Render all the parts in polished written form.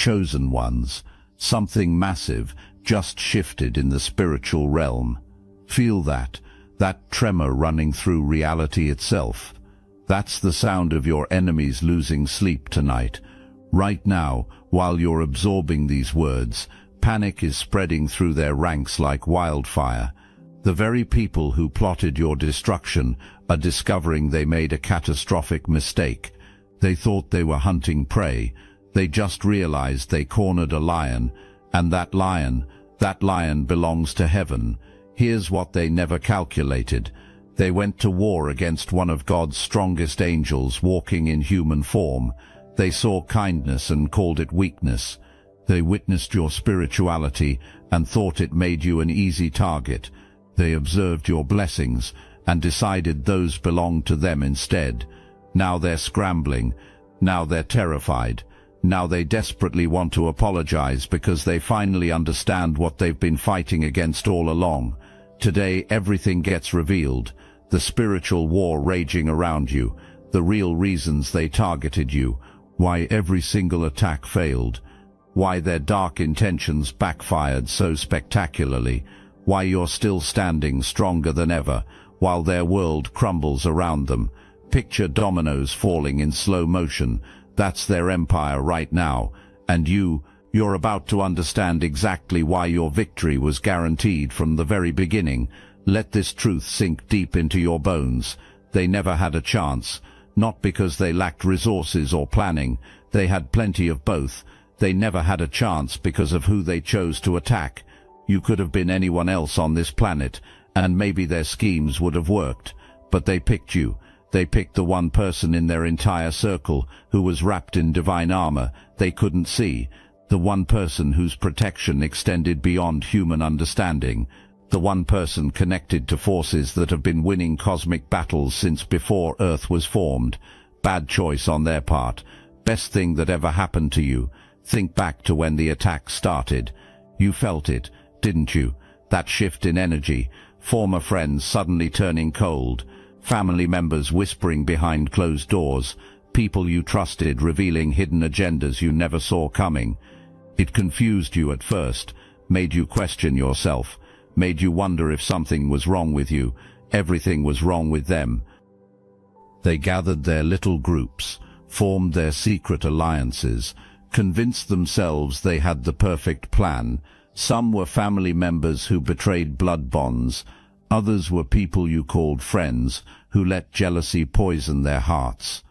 chosen ones. Something massive just shifted in the spiritual realm. Feel that tremor running through reality itself. That's the sound of your enemies losing sleep tonight. Right now, while you're absorbing these words, panic is spreading through their ranks like wildfire. The very people who plotted your destruction are discovering they made a catastrophic mistake. They thought they were hunting prey. They just realized they cornered a lion, and that lion belongs to heaven. Here's what they never calculated. They went to war against one of God's strongest angels walking in human form. They saw kindness and called it weakness. They witnessed your spirituality and thought it made you an easy target. They observed your blessings and decided those belonged to them instead. Now they're scrambling. Now they're terrified. Now they desperately want to apologize because they finally understand what they've been fighting against all along. Today everything gets revealed. The spiritual war raging around you. The real reasons they targeted you. Why every single attack failed. Why their dark intentions backfired so spectacularly. Why you're still standing stronger than ever, while their world crumbles around them. Picture dominoes falling in slow motion. That's their empire right now. And you're about to understand exactly why your victory was guaranteed from the very beginning. Let this truth sink deep into your bones. They never had a chance. Not because they lacked resources or planning. They had plenty of both. They never had a chance because of who they chose to attack. You could have been anyone else on this planet, and maybe their schemes would have worked. But they picked you. They picked the one person in their entire circle who was wrapped in divine armor they couldn't see. The one person whose protection extended beyond human understanding. The one person connected to forces that have been winning cosmic battles since before Earth was formed. Bad choice on their part. Best thing that ever happened to you. Think back to when the attack started. You felt it, didn't you? That shift in energy. Former friends suddenly turning cold. Family members whispering behind closed doors. People you trusted revealing hidden agendas you never saw coming. It confused you at first, made you question yourself, made you wonder if something was wrong with you. Everything was wrong with them. They gathered their little groups, formed their secret alliances, convinced themselves they had the perfect plan. Some were family members who betrayed blood bonds. Others were people you called friends, who let jealousy poison their hearts.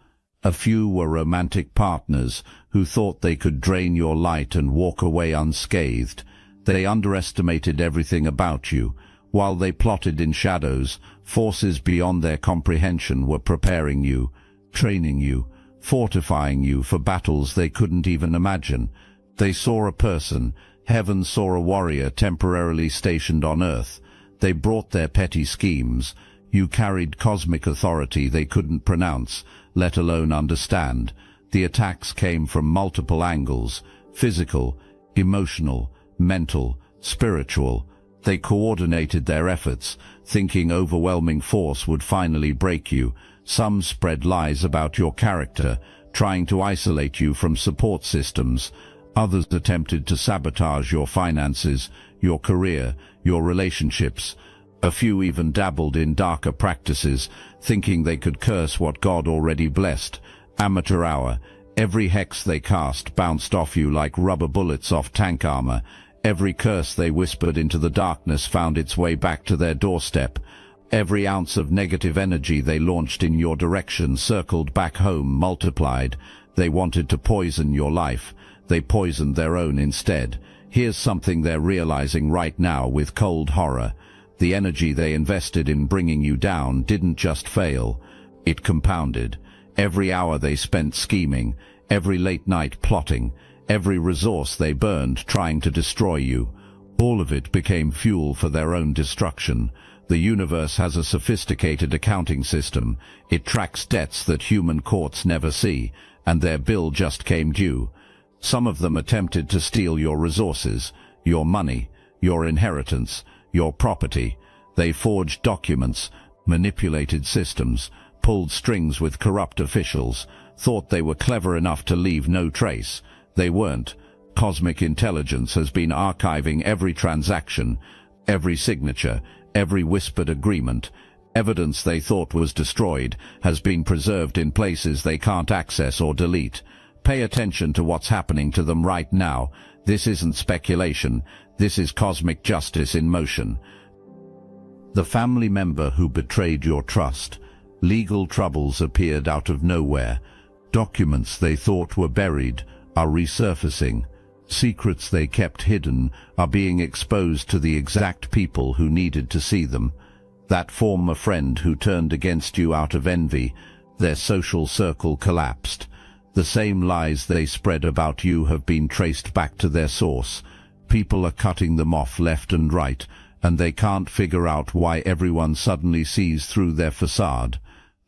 A few were romantic partners who thought they could drain your light and walk away unscathed. They underestimated everything about you. While they plotted in shadows, forces beyond their comprehension were preparing you, training you, fortifying you for battles they couldn't even imagine. They saw a person. Heaven saw a warrior temporarily stationed on earth. They brought their petty schemes. You carried cosmic authority they couldn't pronounce, let alone understand. The attacks came from multiple angles: physical, emotional, mental, spiritual. They coordinated their efforts, thinking overwhelming force would finally break you. Some spread lies about your character, trying to isolate you from support systems. Others attempted to sabotage your finances, your career, your relationships. A few even dabbled in darker practices, thinking they could curse what God already blessed. Amateur hour. Every hex they cast bounced off you like rubber bullets off tank armor. Every curse they whispered into the darkness found its way back to their doorstep. Every ounce of negative energy they launched in your direction circled back home multiplied. They wanted to poison your life. They poisoned their own instead. Here's something they're realizing right now with cold horror. The energy they invested in bringing you down didn't just fail. It compounded. Every hour they spent scheming, every late night plotting, every resource they burned trying to destroy you, all of it became fuel for their own destruction. The universe has a sophisticated accounting system. It tracks debts that human courts never see, and their bill just came due. Some of them attempted to steal your resources, your money, your inheritance, your property. They forged documents, manipulated systems, pulled strings with corrupt officials, thought they were clever enough to leave no trace. They weren't. Cosmic intelligence has been archiving every transaction, every signature, every whispered agreement. Evidence they thought was destroyed has been preserved in places they can't access or delete. Pay attention to what's happening to them right now. This isn't speculation. This is cosmic justice in motion. The family member who betrayed your trust. Legal troubles appeared out of nowhere. Documents they thought were buried are resurfacing. Secrets they kept hidden are being exposed to the exact people who needed to see them. That former friend who turned against you out of envy, their social circle collapsed. The same lies they spread about you have been traced back to their source. People are cutting them off left and right, and they can't figure out why everyone suddenly sees through their facade.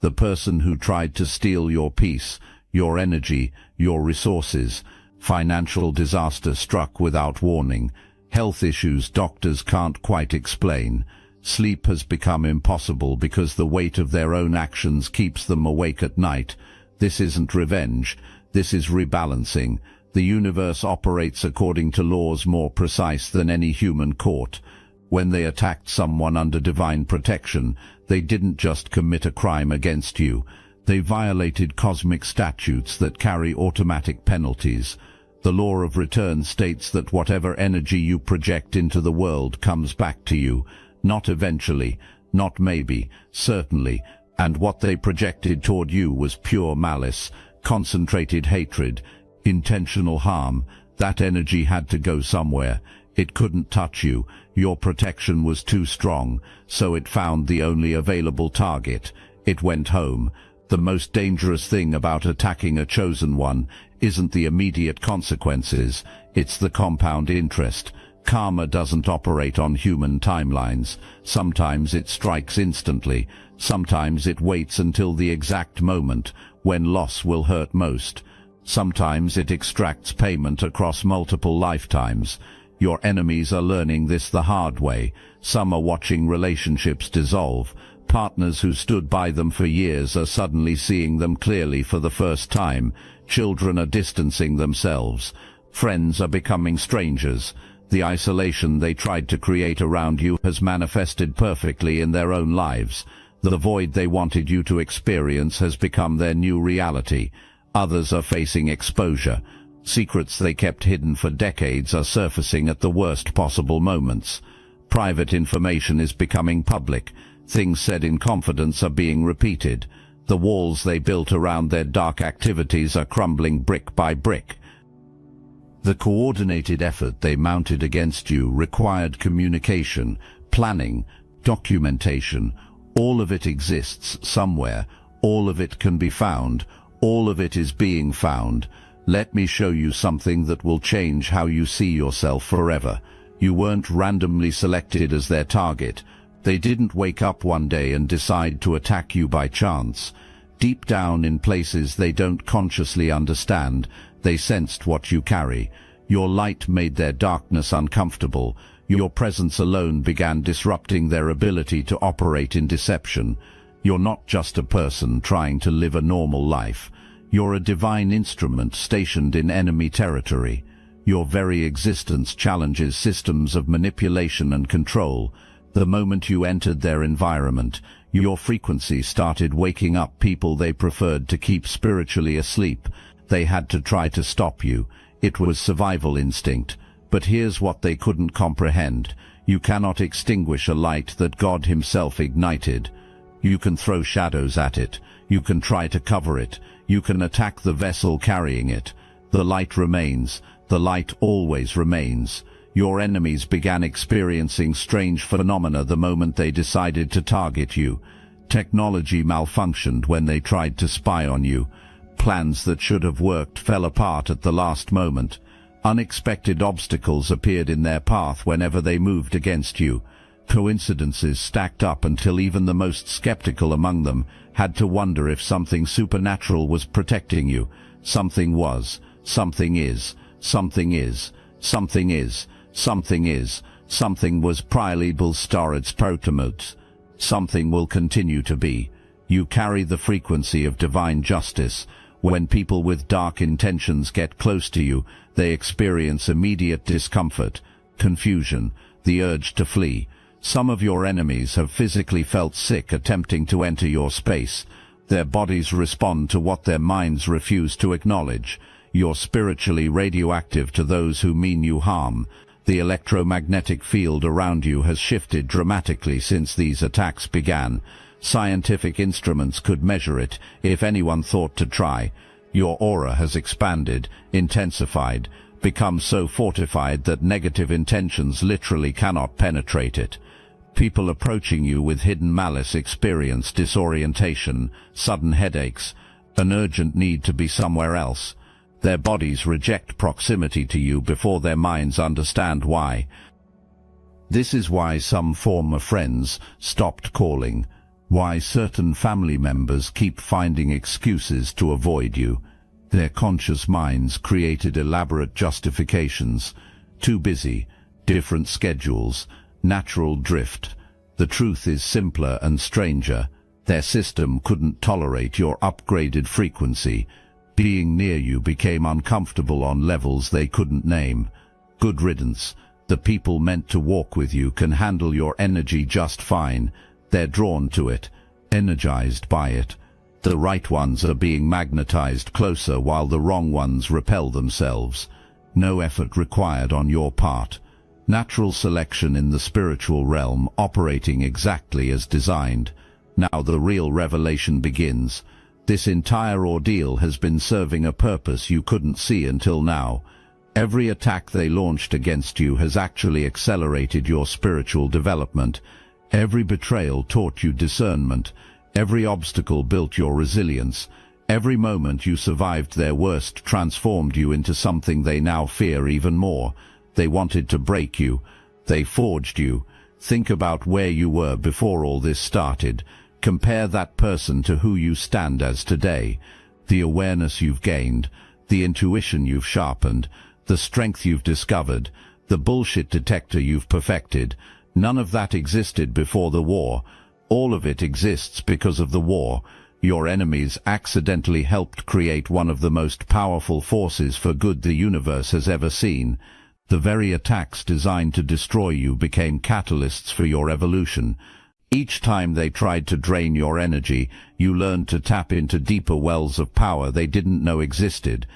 The person who tried to steal your peace, your energy, your resources. Financial disaster struck without warning. Health issues doctors can't quite explain. Sleep has become impossible because the weight of their own actions keeps them awake at night. This isn't revenge. This is rebalancing. The universe operates according to laws more precise than any human court. When they attacked someone under divine protection, they didn't just commit a crime against you. They violated cosmic statutes that carry automatic penalties. The law of return states that whatever energy you project into the world comes back to you. Not eventually, not maybe, certainly. And what they projected toward you was pure malice, concentrated hatred, intentional harm. That energy had to go somewhere. It couldn't touch you. Your protection was too strong, so it found the only available target. It went home. The most dangerous thing about attacking a chosen one isn't the immediate consequences, it's the compound interest. Karma doesn't operate on human timelines. Sometimes it strikes instantly. Sometimes it waits until the exact moment when loss will hurt most. Sometimes it extracts payment across multiple lifetimes. Your enemies are learning this the hard way. Some are watching relationships dissolve. Partners who stood by them for years are suddenly seeing them clearly for the first time. Children are distancing themselves. Friends are becoming strangers. The isolation they tried to create around you has manifested perfectly in their own lives. The void they wanted you to experience has become their new reality. Others are facing exposure. Secrets they kept hidden for decades are surfacing at the worst possible moments. Private information is becoming public. Things said in confidence are being repeated. The walls they built around their dark activities are crumbling brick by brick. The coordinated effort they mounted against you required communication, planning, documentation. All of it exists somewhere. All of it can be found. All of it is being found. Let me show you something that will change how you see yourself forever. You weren't randomly selected as their target. They didn't wake up one day and decide to attack you by chance. Deep down in places they don't consciously understand, they sensed what you carry. Your light made their darkness uncomfortable. Your presence alone began disrupting their ability to operate in deception. You're not just a person trying to live a normal life. You're a divine instrument stationed in enemy territory. Your very existence challenges systems of manipulation and control. The moment you entered their environment, your frequency started waking up people they preferred to keep spiritually asleep. They had to try to stop you. It was survival instinct. But here's what they couldn't comprehend. You cannot extinguish a light that God Himself ignited. You can throw shadows at it. You can try to cover it. You can attack the vessel carrying it. The light remains. The light always remains. Your enemies began experiencing strange phenomena the moment they decided to target you. Technology malfunctioned when they tried to spy on you. Plans that should have worked fell apart at the last moment. Unexpected obstacles appeared in their path whenever they moved against you. Coincidences stacked up until even the most skeptical among them had to wonder if something supernatural was protecting you. Something was, something is, something is, something is, something is, something was prileibal storage protomotes. Something will continue to be. You carry the frequency of divine justice. When people with dark intentions get close to you, they experience immediate discomfort, confusion, the urge to flee. Some of your enemies have physically felt sick attempting to enter your space. Their bodies respond to what their minds refuse to acknowledge. You're spiritually radioactive to those who mean you harm. The electromagnetic field around you has shifted dramatically since these attacks began. Scientific instruments could measure it, if anyone thought to try. Your aura has expanded, intensified, become so fortified that negative intentions literally cannot penetrate it. People approaching you with hidden malice experience disorientation, sudden headaches, an urgent need to be somewhere else. Their bodies reject proximity to you before their minds understand why. This is why some former friends stopped calling, why certain family members keep finding excuses to avoid you. Their conscious minds created elaborate justifications. Too busy, different schedules, natural drift. The truth is simpler and stranger. Their system couldn't tolerate your upgraded frequency. Being near you became uncomfortable on levels they couldn't name. Good riddance. The people meant to walk with you can handle your energy just fine. They're drawn to it, energized by it. The right ones are being magnetized closer while the wrong ones repel themselves. No effort required on your part. Natural selection in the spiritual realm operating exactly as designed. Now the real revelation begins. This entire ordeal has been serving a purpose you couldn't see until now. Every attack they launched against you has actually accelerated your spiritual development. Every betrayal taught you discernment. Every obstacle built your resilience. Every moment you survived their worst transformed you into something they now fear even more. They wanted to break you. They forged you. Think about where you were before all this started. Compare that person to who you stand as today. The awareness you've gained, the intuition you've sharpened, the strength you've discovered, the bullshit detector you've perfected. None of that existed before the war. All of it exists because of the war. Your enemies accidentally helped create one of the most powerful forces for good the universe has ever seen. The very attacks designed to destroy you became catalysts for your evolution. Each time they tried to drain your energy, you learned to tap into deeper wells of power they didn't know existed.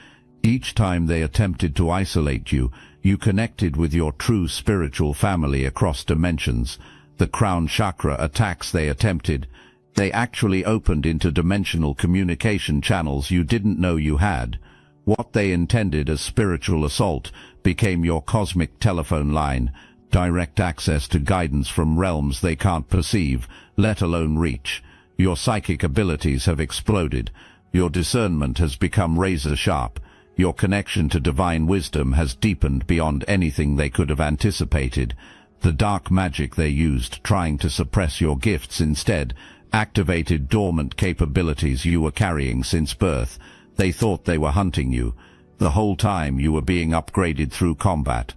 Each time they attempted to isolate you, you connected with your true spiritual family across dimensions. The crown chakra attacks they attempted, they actually opened interdimensional communication channels you didn't know you had. What they intended as spiritual assault became your cosmic telephone line, direct access to guidance from realms they can't perceive, let alone reach. Your psychic abilities have exploded. Your discernment has become razor sharp. Your connection to divine wisdom has deepened beyond anything they could have anticipated. The dark magic they used trying to suppress your gifts instead activated dormant capabilities you were carrying since birth. They thought they were hunting you. The whole time you were being upgraded through combat.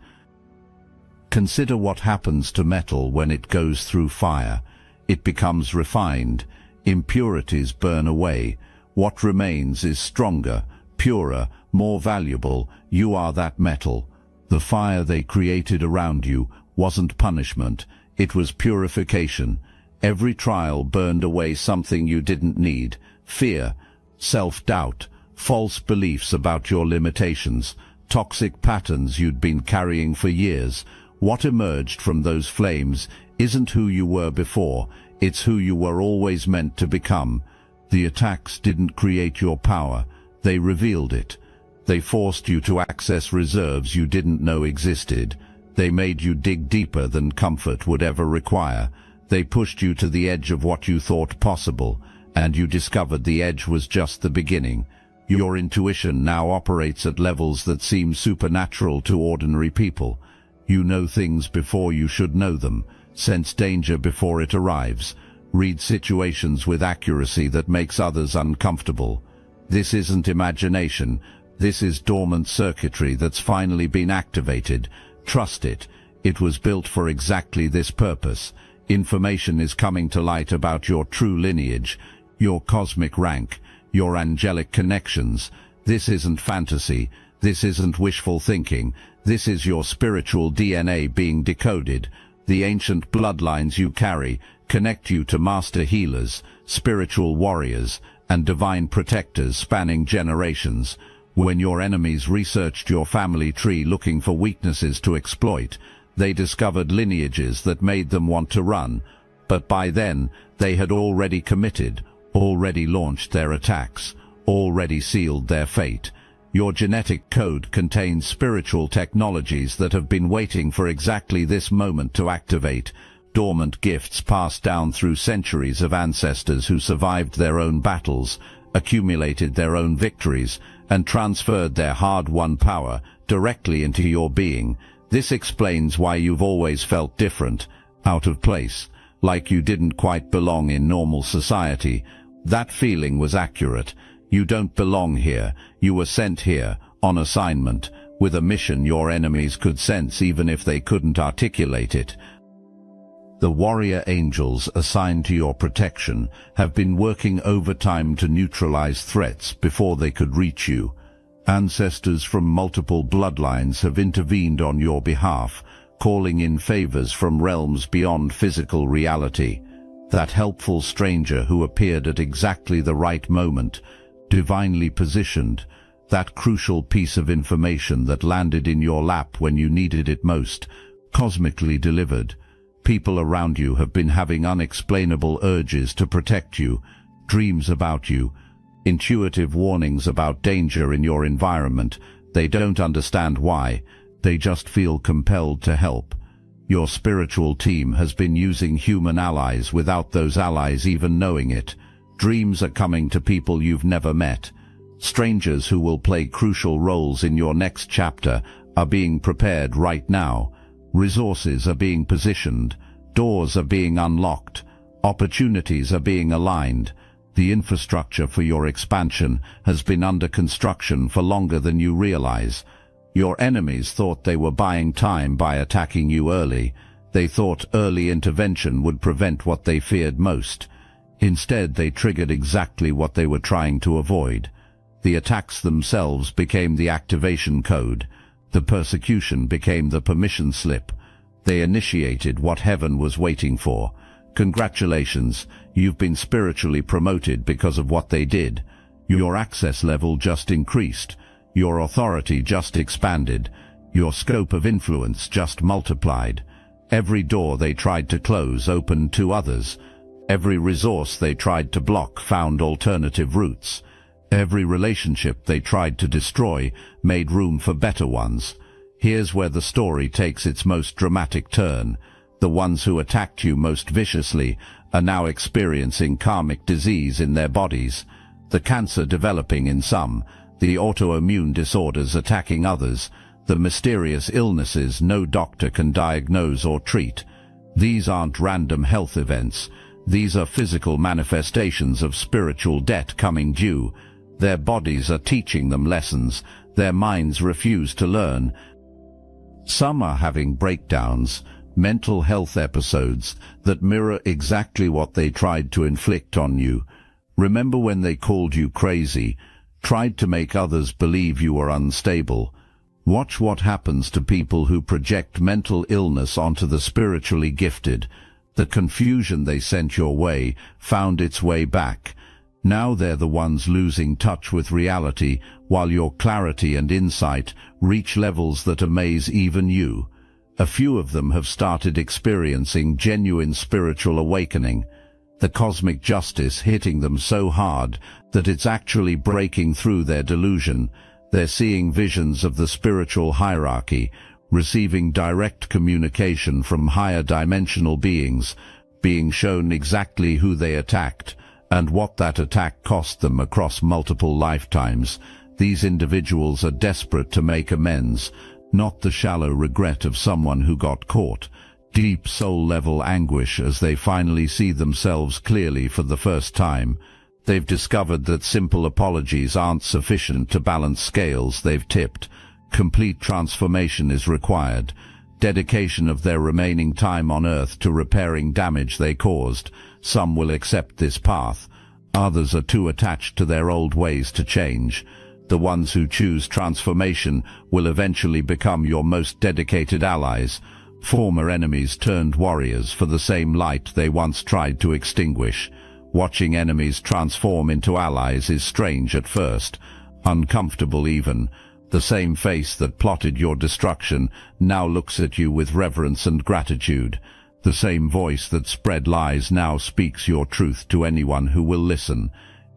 Consider what happens to metal when it goes through fire. It becomes refined. Impurities burn away. What remains is stronger, purer, more valuable. You are that metal. The fire they created around you wasn't punishment. It was purification. Every trial burned away something you didn't need. Fear, self-doubt, false beliefs about your limitations, toxic patterns you'd been carrying for years. What emerged from those flames isn't who you were before, it's who you were always meant to become. The attacks didn't create your power, they revealed it. They forced you to access reserves you didn't know existed. They made you dig deeper than comfort would ever require. They pushed you to the edge of what you thought possible, and you discovered the edge was just the beginning. Your intuition now operates at levels that seem supernatural to ordinary people. You know things before you should know them, sense danger before it arrives, read situations with accuracy that makes others uncomfortable. This isn't imagination, this is dormant circuitry that's finally been activated. Trust it, it was built for exactly this purpose. Information is coming to light about your true lineage, your cosmic rank, your angelic connections. This isn't fantasy. This isn't wishful thinking. This is your spiritual DNA being decoded. The ancient bloodlines you carry connect you to master healers, spiritual warriors, and divine protectors spanning generations. When your enemies researched your family tree looking for weaknesses to exploit, they discovered lineages that made them want to run. But by then, they had already committed, already launched their attacks, already sealed their fate. Your genetic code contains spiritual technologies that have been waiting for exactly this moment to activate, dormant gifts passed down through centuries of ancestors who survived their own battles, accumulated their own victories, and transferred their hard-won power directly into your being. This explains why you've always felt different, out of place, like you didn't quite belong in normal society. That feeling was accurate. You don't belong here. You were sent here, on assignment, with a mission your enemies could sense even if they couldn't articulate it. The warrior angels assigned to your protection have been working overtime to neutralize threats before they could reach you. Ancestors from multiple bloodlines have intervened on your behalf, calling in favors from realms beyond physical reality. That helpful stranger who appeared at exactly the right moment, divinely positioned, that crucial piece of information that landed in your lap when you needed it most, cosmically delivered. People around you have been having unexplainable urges to protect you, dreams about you, intuitive warnings about danger in your environment. They don't understand why. They just feel compelled to help. Your spiritual team has been using human allies without those allies even knowing it. Dreams are coming to people you've never met. Strangers who will play crucial roles in your next chapter are being prepared right now. Resources are being positioned. Doors are being unlocked. Opportunities are being aligned. The infrastructure for your expansion has been under construction for longer than you realize. Your enemies thought they were buying time by attacking you early. They thought early intervention would prevent what they feared most. Instead, they triggered exactly what they were trying to avoid. The attacks themselves became the activation code. The persecution became the permission slip. They initiated what heaven was waiting for. Congratulations, you've been spiritually promoted because of what they did. Your access level just increased. Your authority just expanded. Your scope of influence just multiplied. Every door they tried to close opened to others. Every resource they tried to block found alternative routes. Every relationship they tried to destroy made room for better ones. Here's where the story takes its most dramatic turn. The ones who attacked you most viciously are now experiencing karmic disease in their bodies. The cancer developing in some, the autoimmune disorders attacking others, the mysterious illnesses no doctor can diagnose or treat. These aren't random health events. These are physical manifestations of spiritual debt coming due. Their bodies are teaching them lessons. Their minds refuse to learn. Some are having breakdowns, mental health episodes that mirror exactly what they tried to inflict on you. Remember when they called you crazy, tried to make others believe you were unstable? Watch what happens to people who project mental illness onto the spiritually gifted. The confusion they sent your way found its way back. Now they're the ones losing touch with reality, while your clarity and insight reach levels that amaze even you. A few of them have started experiencing genuine spiritual awakening. The cosmic justice hitting them so hard that it's actually breaking through their delusion. They're seeing visions of the spiritual hierarchy, receiving direct communication from higher dimensional beings, being shown exactly who they attacked, and what that attack cost them across multiple lifetimes. These individuals are desperate to make amends, not the shallow regret of someone who got caught. Deep soul-level anguish as they finally see themselves clearly for the first time. They've discovered that simple apologies aren't sufficient to balance scales they've tipped. Complete transformation is required. Dedication of their remaining time on Earth to repairing damage they caused. Some will accept this path. Others are too attached to their old ways to change. The ones who choose transformation will eventually become your most dedicated allies, former enemies turned warriors for the same light they once tried to extinguish. Watching enemies transform into allies is strange at first, uncomfortable even. The same face that plotted your destruction now looks at you with reverence and gratitude. The same voice that spread lies now speaks your truth to anyone who will listen.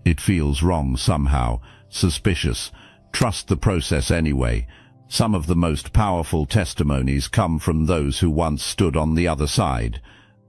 It feels wrong somehow, suspicious. Trust the process anyway. Some of the most powerful testimonies come from those who once stood on the other side.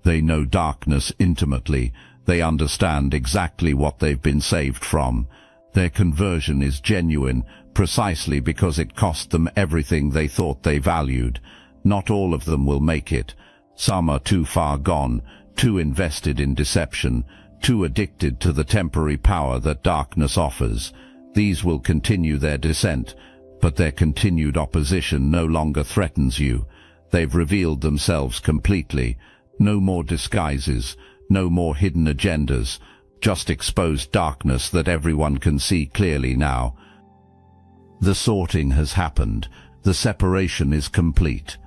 They know darkness intimately. They understand exactly what they've been saved from. Their conversion is genuine, precisely because it cost them everything they thought they valued. Not all of them will make it. Some are too far gone, too invested in deception, too addicted to the temporary power that darkness offers. These will continue their descent, but their continued opposition no longer threatens you. They've revealed themselves completely. No more disguises, no more hidden agendas, just exposed darkness that everyone can see clearly now. The sorting has happened. The separation is complete.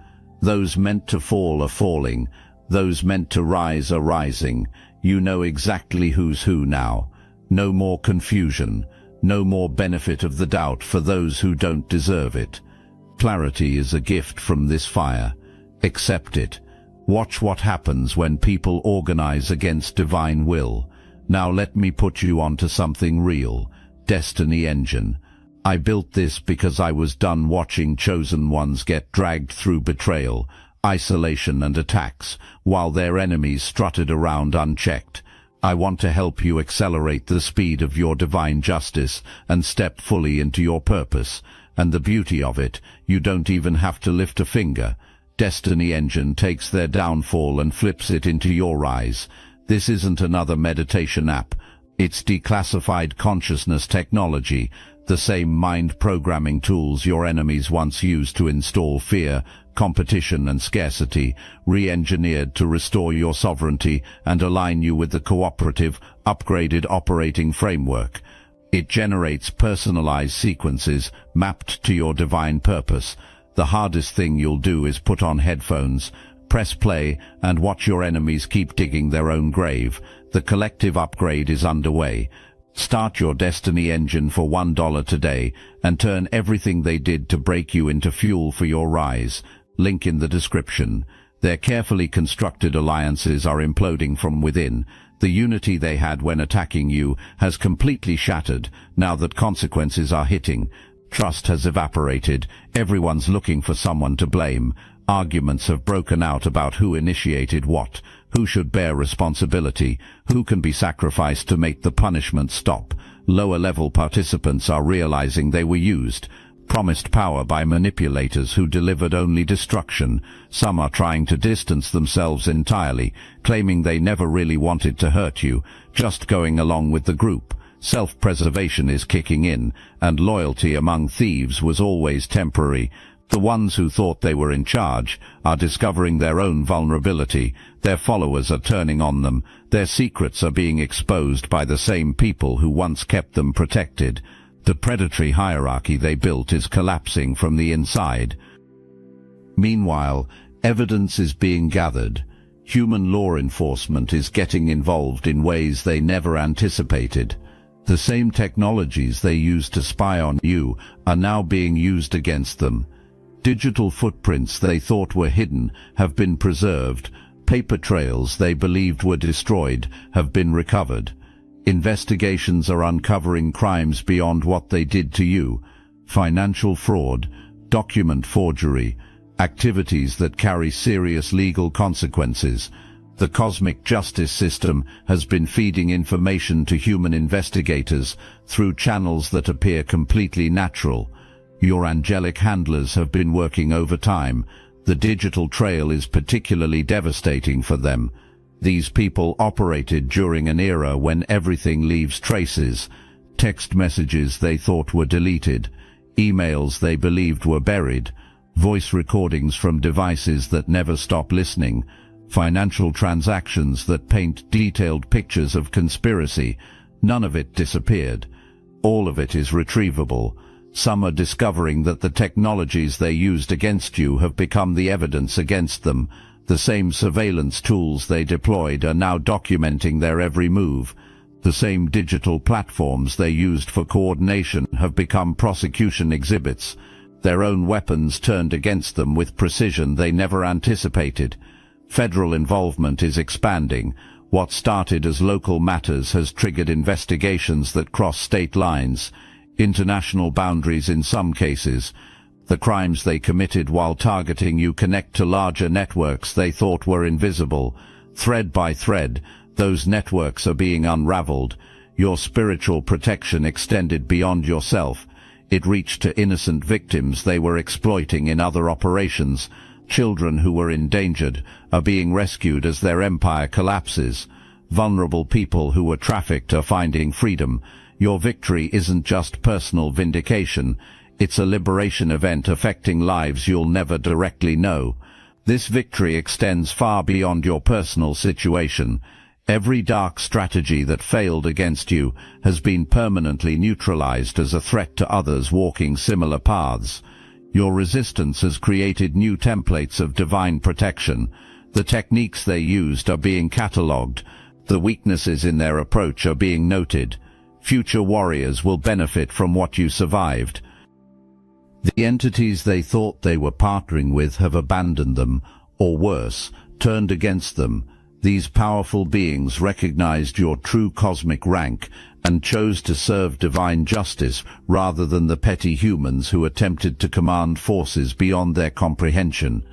Those meant to fall are falling. Those meant to rise are rising. You know exactly who's who now. No more confusion. No more benefit of the doubt for those who don't deserve it. Clarity is a gift from this fire. Accept it. Watch what happens when people organize against divine will. Now let me put you onto something real. Destiny Engine. I built this because I was done watching chosen ones get dragged through betrayal, isolation and attacks, while their enemies strutted around unchecked. I want to help you accelerate the speed of your divine justice and step fully into your purpose. And the beauty of it, you don't even have to lift a finger. Destiny Engine takes their downfall and flips it into your rise. This isn't another meditation app. It's declassified consciousness technology, the same mind programming tools your enemies once used to install fear, competition and scarcity, re-engineered to restore your sovereignty and align you with the cooperative, upgraded operating framework. It generates personalized sequences mapped to your divine purpose. The hardest thing you'll do is put on headphones, press play, and watch your enemies keep digging their own grave. The collective upgrade is underway. Start your Destiny Engine for $1 today and turn everything they did to break you into fuel for your rise. Link in the description. Their carefully constructed alliances are imploding from within. The unity they had when attacking you has completely shattered now that consequences are hitting. Trust has evaporated. Everyone's looking for someone to blame. Arguments have broken out about who initiated what, who should bear responsibility, who can be sacrificed to make the punishment stop. Lower-level participants are realizing they were used, promised power by manipulators who delivered only destruction. Some are trying to distance themselves entirely, claiming they never really wanted to hurt you, just going along with the group. Self-preservation is kicking in, and loyalty among thieves was always temporary. The ones who thought they were in charge are discovering their own vulnerability. Their followers are turning on them. Their secrets are being exposed by the same people who once kept them protected. The predatory hierarchy they built is collapsing from the inside. Meanwhile, evidence is being gathered. Human law enforcement is getting involved in ways they never anticipated. The same technologies they used to spy on you are now being used against them. Digital footprints they thought were hidden have been preserved. Paper trails they believed were destroyed have been recovered. Investigations are uncovering crimes beyond what they did to you. Financial fraud, document forgery, activities that carry serious legal consequences. The cosmic justice system has been feeding information to human investigators through channels that appear completely natural. Your angelic handlers have been working overtime. The digital trail is particularly devastating for them. These people operated during an era when everything leaves traces. Text messages they thought were deleted, emails they believed were buried, voice recordings from devices that never stop listening, financial transactions that paint detailed pictures of conspiracy. None of it disappeared. All of it is retrievable. Some are discovering that the technologies they used against you have become the evidence against them. The same surveillance tools they deployed are now documenting their every move. The same digital platforms they used for coordination have become prosecution exhibits. Their own weapons turned against them with precision they never anticipated. Federal involvement is expanding. What started as local matters has triggered investigations that cross state lines, international boundaries in some cases. The crimes they committed while targeting you connect to larger networks they thought were invisible. Thread by thread, those networks are being unraveled. Your spiritual protection extended beyond yourself. It reached to innocent victims they were exploiting in other operations. Children who were endangered are being rescued as their empire collapses. Vulnerable people who were trafficked are finding freedom. Your victory isn't just personal vindication. It's a liberation event affecting lives you'll never directly know. This victory extends far beyond your personal situation. Every dark strategy that failed against you has been permanently neutralized as a threat to others walking similar paths. Your resistance has created new templates of divine protection. The techniques they used are being catalogued. The weaknesses in their approach are being noted. Future warriors will benefit from what you survived. The entities they thought they were partnering with have abandoned them, or worse, turned against them. These powerful beings recognized your true cosmic rank and chose to serve divine justice rather than the petty humans who attempted to command forces beyond their comprehension.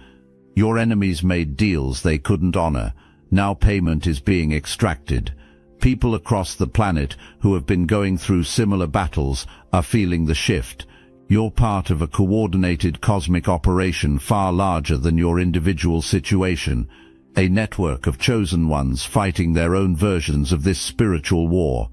Your enemies made deals they couldn't honor. Now payment is being extracted. People across the planet who have been going through similar battles are feeling the shift. You're part of a coordinated cosmic operation far larger than your individual situation. A network of chosen ones fighting their own versions of this spiritual war.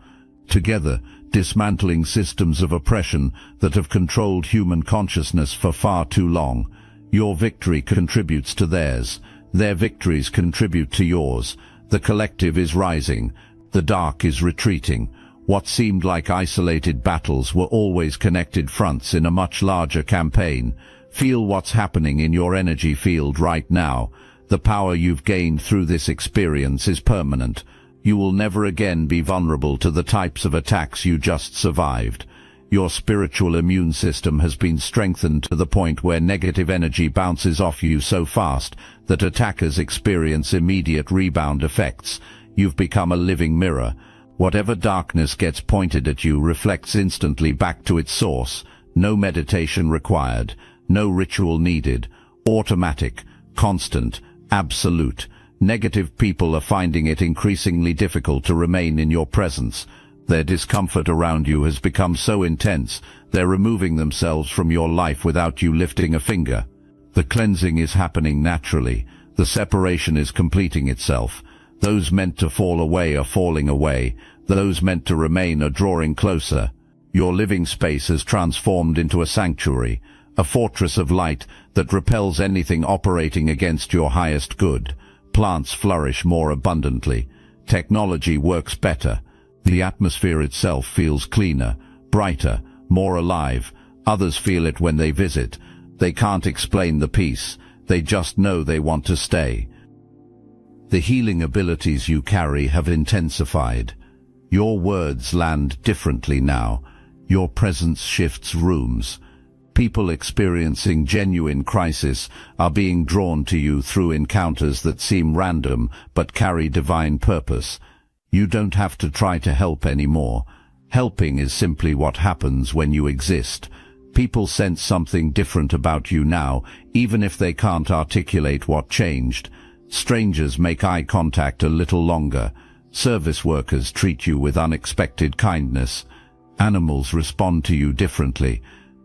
Together, dismantling systems of oppression that have controlled human consciousness for far too long. Your victory contributes to theirs. Their victories contribute to yours. The collective is rising. The dark is retreating. What seemed like isolated battles were always connected fronts in a much larger campaign. Feel what's happening in your energy field right now. The power you've gained through this experience is permanent. You will never again be vulnerable to the types of attacks you just survived. Your spiritual immune system has been strengthened to the point where negative energy bounces off you so fast that attackers experience immediate rebound effects. You've become a living mirror. Whatever darkness gets pointed at you reflects instantly back to its source. No meditation required. No ritual needed. Automatic. Constant. Absolute. Negative people are finding it increasingly difficult to remain in your presence. Their discomfort around you has become so intense, they're removing themselves from your life without you lifting a finger. The cleansing is happening naturally. The separation is completing itself. Those meant to fall away are falling away. Those meant to remain are drawing closer. Your living space has transformed into a sanctuary, a fortress of light that repels anything operating against your highest good. Plants flourish more abundantly. Technology works better. The atmosphere itself feels cleaner, brighter, more alive. Others feel it when they visit. They can't explain the peace. They just know they want to stay. The healing abilities you carry have intensified. Your words land differently now. Your presence shifts rooms. People experiencing genuine crisis are being drawn to you through encounters that seem random but carry divine purpose. You don't have to try to help anymore. Helping is simply what happens when you exist. People sense something different about you now, even if they can't articulate what changed. Strangers make eye contact a little longer. Service workers treat you with unexpected kindness. Animals respond to you differently.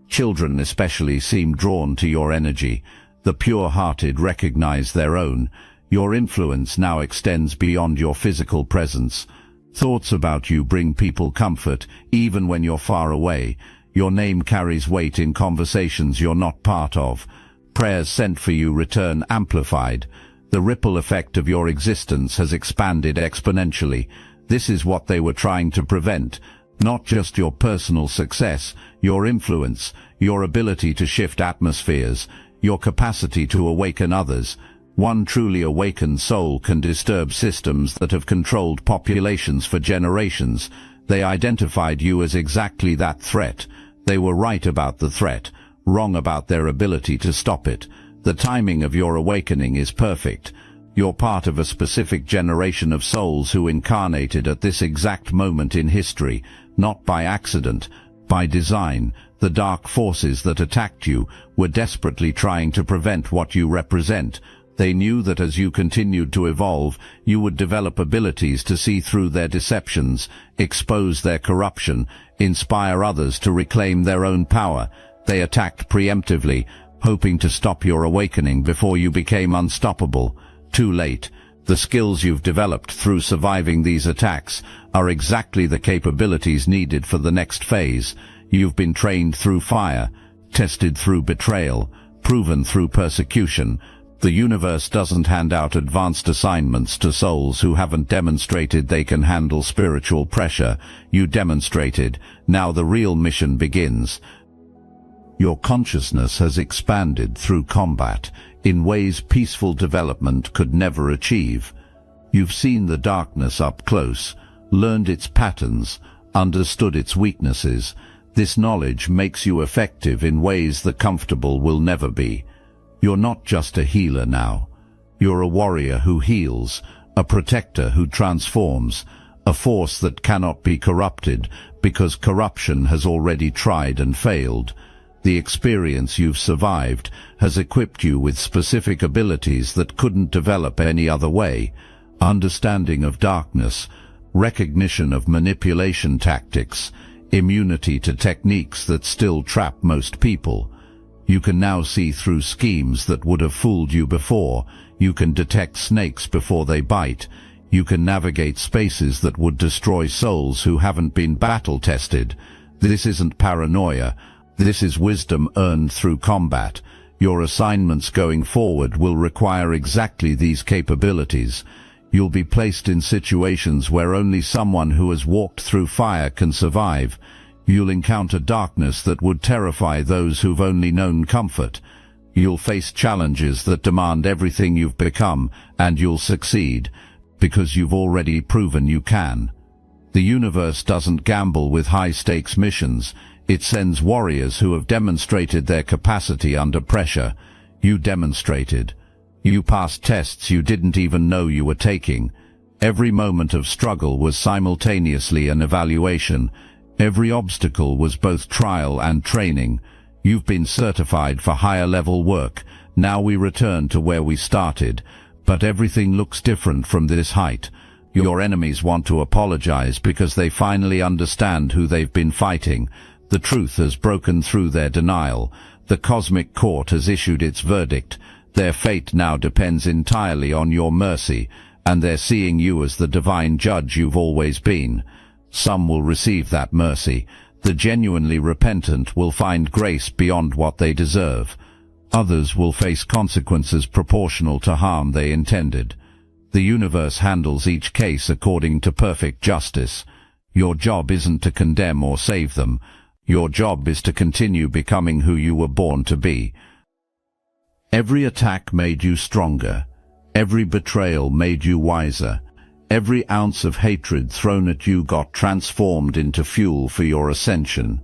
Children especially seem drawn to your energy. The pure-hearted recognize their own. Your influence now extends beyond your physical presence. Thoughts about you bring people comfort, even when you're far away. Your name carries weight in conversations you're not part of. Prayers sent for you return amplified. The ripple effect of your existence has expanded exponentially. This is what they were trying to prevent. Not just your personal success, your influence, your ability to shift atmospheres, your capacity to awaken others. One truly awakened soul can disturb systems that have controlled populations for generations. They identified you as exactly that threat. They were right about the threat, wrong about their ability to stop it. The timing of your awakening is perfect. You're part of a specific generation of souls who incarnated at this exact moment in history, not by accident, by design. The dark forces that attacked you were desperately trying to prevent what you represent. They knew that as you continued to evolve, you would develop abilities to see through their deceptions, expose their corruption, inspire others to reclaim their own power. They attacked preemptively, hoping to stop your awakening before you became unstoppable. Too late. The skills you've developed through surviving these attacks are exactly the capabilities needed for the next phase. You've been trained through fire, tested through betrayal, proven through persecution. The universe doesn't hand out advanced assignments to souls who haven't demonstrated they can handle spiritual pressure. You demonstrated. Now the real mission begins. Your consciousness has expanded through combat in ways peaceful development could never achieve. You've seen the darkness up close, learned its patterns, understood its weaknesses. This knowledge makes you effective in ways the comfortable will never be. You're not just a healer now. You're a warrior who heals, a protector who transforms, a force that cannot be corrupted because corruption has already tried and failed. The experience you've survived has equipped you with specific abilities that couldn't develop any other way. Understanding of darkness, recognition of manipulation tactics, immunity to techniques that still trap most people. You can now see through schemes that would have fooled you before. You can detect snakes before they bite. You can navigate spaces that would destroy souls who haven't been battle-tested. This isn't paranoia. This is wisdom earned through combat. Your assignments going forward will require exactly these capabilities. You'll be placed in situations where only someone who has walked through fire can survive. You'll encounter darkness that would terrify those who've only known comfort. You'll face challenges that demand everything you've become, and you'll succeed, because you've already proven you can. The universe doesn't gamble with high-stakes missions. It sends warriors who have demonstrated their capacity under pressure. You demonstrated. You passed tests you didn't even know you were taking. Every moment of struggle was simultaneously an evaluation. Every obstacle was both trial and training. You've been certified for higher-level work. Now we return to where we started. But everything looks different from this height. Your enemies want to apologize because they finally understand who they've been fighting. The truth has broken through their denial. The cosmic court has issued its verdict. Their fate now depends entirely on your mercy, and they're seeing you as the divine judge you've always been. Some will receive that mercy. The genuinely repentant will find grace beyond what they deserve. Others will face consequences proportional to harm they intended. The universe handles each case according to perfect justice. Your job isn't to condemn or save them. Your job is to continue becoming who you were born to be. Every attack made you stronger. Every betrayal made you wiser. Every ounce of hatred thrown at you got transformed into fuel for your ascension.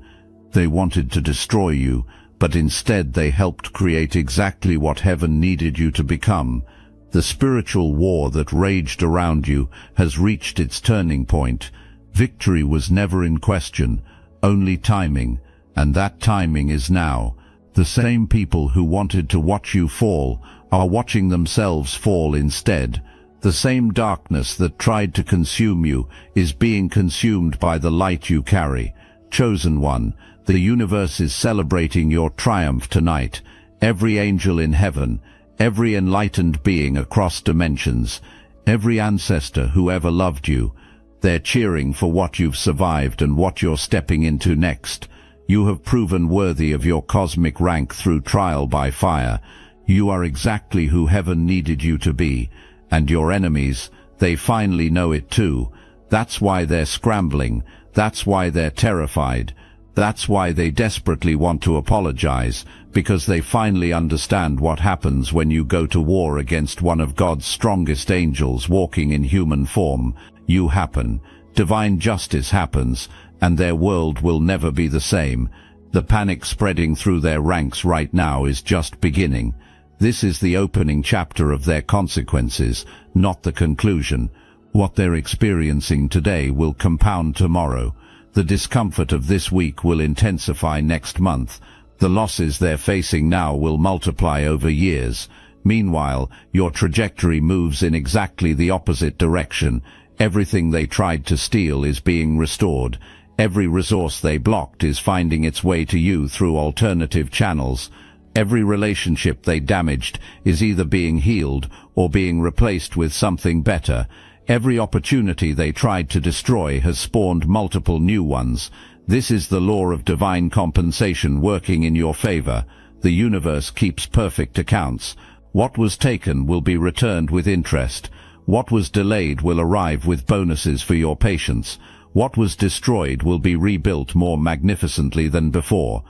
They wanted to destroy you, but instead they helped create exactly what heaven needed you to become. The spiritual war that raged around you has reached its turning point. Victory was never in question, only timing, and that timing is now. The same people who wanted to watch you fall are watching themselves fall instead. The same darkness that tried to consume you is being consumed by the light you carry. Chosen one, the universe is celebrating your triumph tonight. Every angel in heaven, every enlightened being across dimensions, every ancestor who ever loved you, they're cheering for what you've survived and what you're stepping into next. You have proven worthy of your cosmic rank through trial by fire. You are exactly who heaven needed you to be. And your enemies, they finally know it too. That's why they're scrambling. That's why they're terrified. That's why they desperately want to apologize, because they finally understand what happens when you go to war against one of God's strongest angels walking in human form. You happen. Divine justice happens, and their world will never be the same. The panic spreading through their ranks right now is just beginning. This is the opening chapter of their consequences, not the conclusion. What they're experiencing today will compound tomorrow. The discomfort of this week will intensify next month. The losses they're facing now will multiply over years. Meanwhile, your trajectory moves in exactly the opposite direction. Everything they tried to steal is being restored. Every resource they blocked is finding its way to you through alternative channels. Every relationship they damaged is either being healed or being replaced with something better. Every opportunity they tried to destroy has spawned multiple new ones. This is the law of divine compensation working in your favor. The universe keeps perfect accounts. What was taken will be returned with interest. What was delayed will arrive with bonuses for your patience. What was destroyed will be rebuilt more magnificently than before.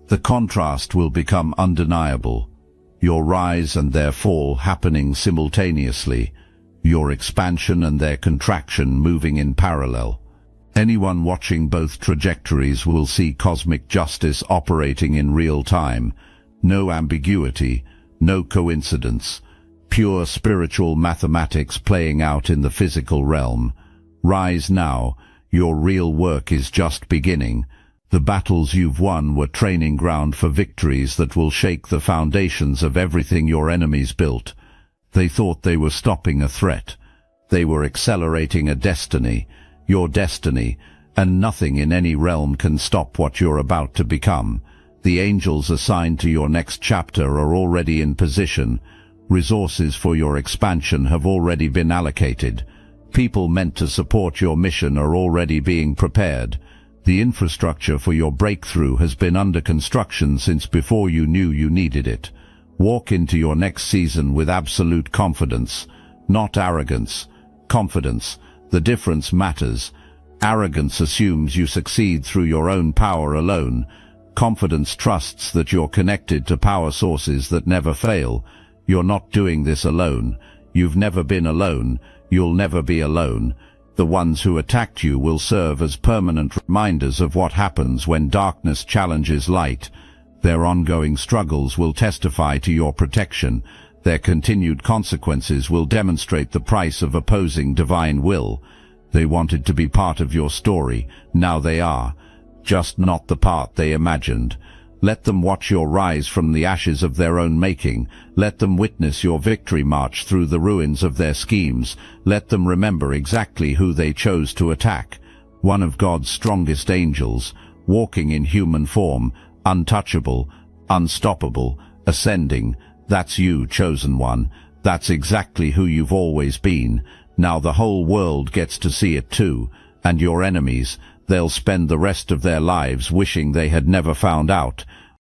The contrast will become undeniable. Your rise and their fall happening simultaneously. Your expansion and their contraction moving in parallel. Anyone watching both trajectories will see cosmic justice operating in real time. No ambiguity, no coincidence. Pure spiritual mathematics playing out in the physical realm. Rise now. Your real work is just beginning. The battles you've won were training ground for victories that will shake the foundations of everything your enemies built. They thought they were stopping a threat. They were accelerating a destiny, your destiny, and nothing in any realm can stop what you're about to become. The angels assigned to your next chapter are already in position. Resources for your expansion have already been allocated. People meant to support your mission are already being prepared. The infrastructure for your breakthrough has been under construction since before you knew you needed it. Walk into your next season with absolute confidence, not arrogance. Confidence. The difference matters. Arrogance assumes you succeed through your own power alone. Confidence trusts that you're connected to power sources that never fail. You're not doing this alone. You've never been alone. You'll never be alone. The ones who attacked you will serve as permanent reminders of what happens when darkness challenges light. Their ongoing struggles will testify to your protection. Their continued consequences will demonstrate the price of opposing divine will. They wanted to be part of your story. Now they are. Just not the part they imagined. Let them watch your rise from the ashes of their own making. Let them witness your victory march through the ruins of their schemes. Let them remember exactly who they chose to attack. One of God's strongest angels, walking in human form, untouchable, unstoppable, ascending. That's you, chosen one. That's exactly who you've always been. Now the whole world gets to see it too. And your enemies, they'll spend the rest of their lives wishing they had never found out.